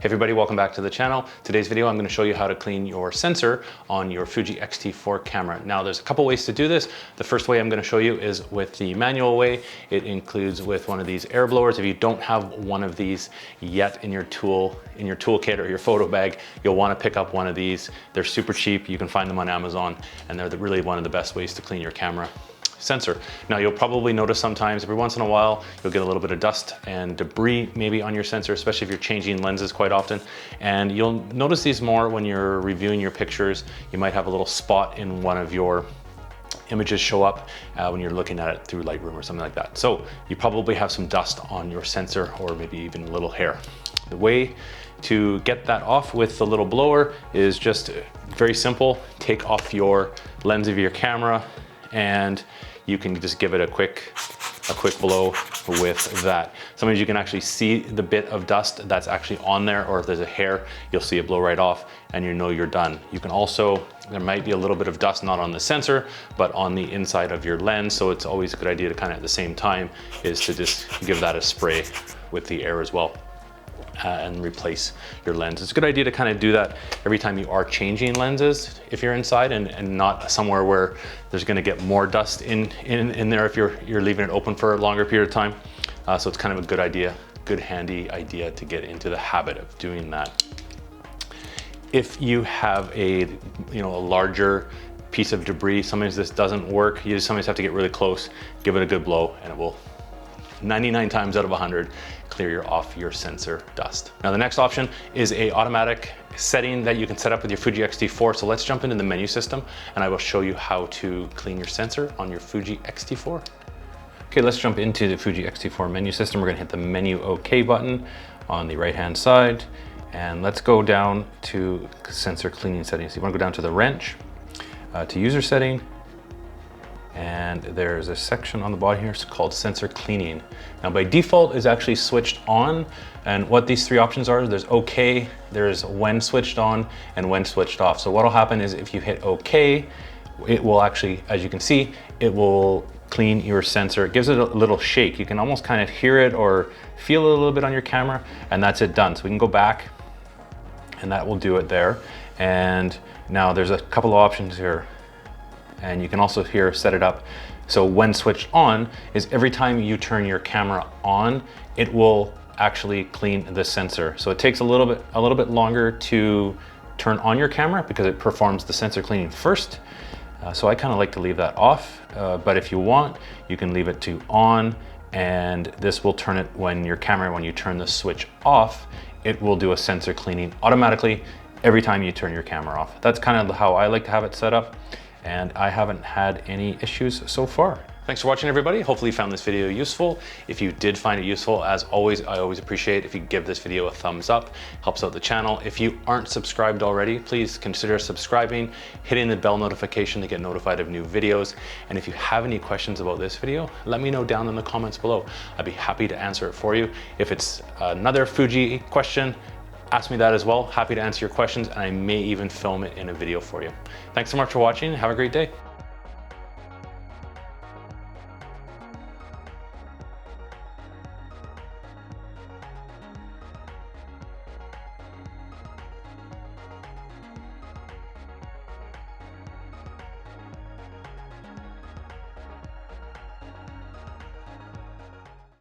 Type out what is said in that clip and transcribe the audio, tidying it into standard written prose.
Hey everybody, welcome back to the channel. Today's video, I'm going to show you how to clean your sensor on your Fuji X-T4 camera. Now there's a couple ways to do this. The first way I'm going to show you is with the manual way. It includes with one of these air blowers. If you don't have one of these yet in your toolkit or your photo bag, you'll want to pick up one of these. They're super cheap. You can find them on Amazon, and they're really one of the best ways to clean your camera sensor. Now you'll probably notice sometimes every once in a while you'll get a little bit of dust and debris maybe on your sensor, especially if you're changing lenses quite often, and you'll notice these more when you're reviewing your pictures. You might have a little spot in one of your images show up when you're looking at it through Lightroom or something like that. So you probably have some dust on your sensor or maybe even a little hair. The way to get that off with the little blower is just very simple. Take off your lens of your camera and you can just give it a quick blow with that. Sometimes you can actually see the bit of dust that's actually on there, or if there's a hair, you'll see it blow right off and you know you're done. You can also, there might be a little bit of dust not on the sensor, but on the inside of your lens. So it's always a good idea to kind of at the same time is to just give that a spray with the air as well. And replace your lens. It's a good idea to kind of do that every time you are changing lenses if you're inside and not somewhere where there's going to get more dust in there if you're leaving it open for a longer period of time. So it's kind of a good idea, good handy idea to get into the habit of doing that. If you have a larger piece of debris, sometimes this doesn't work. You just sometimes have to get really close, give it a good blow, and it will 99 times out of 100 clear off your sensor dust. Now the next option is a automatic setting that you can set up with your Fuji X-T4. So let's jump into the menu system and I will show you how to clean your sensor on your Fuji X-T4. Okay, let's jump into the Fuji X-T4 menu system. We're gonna hit the menu OK button on the right hand side, and let's go down to sensor cleaning settings. You wanna go down to the wrench, to user setting, and there's a section on the bottom here called sensor cleaning. Now by default is actually switched on, and what these three options are, there's OK, there's when switched on, and when switched off. So what'll happen is if you hit OK, it will actually, as you can see, it will clean your sensor. It gives it a little shake. You can almost kind of hear it or feel it a little bit on your camera, and that's it done. So we can go back and that will do it there. And now there's a couple of options here. And you can also here set it up. So when switched on is every time you turn your camera on, it will actually clean the sensor. So it takes a little bit longer to turn on your camera because it performs the sensor cleaning first. So I kind of like to leave that off, but if you want, you can leave it to on, and this will turn it when you turn the switch off, it will do a sensor cleaning automatically every time you turn your camera off. That's kind of how I like to have it set up, and I haven't had any issues so far. Thanks for watching, everybody. Hopefully you found this video useful. If you did find it useful, as always, I always appreciate if you give this video a thumbs up. Helps out the channel. If you aren't subscribed already, please consider subscribing, hitting the bell notification to get notified of new videos. And if you have any questions about this video, let me know down in the comments below. I'd be happy to answer it for you. If it's another Fuji question, ask me that as well. Happy to answer your questions, and I may even film it in a video for you. Thanks so much for watching. Have a great day.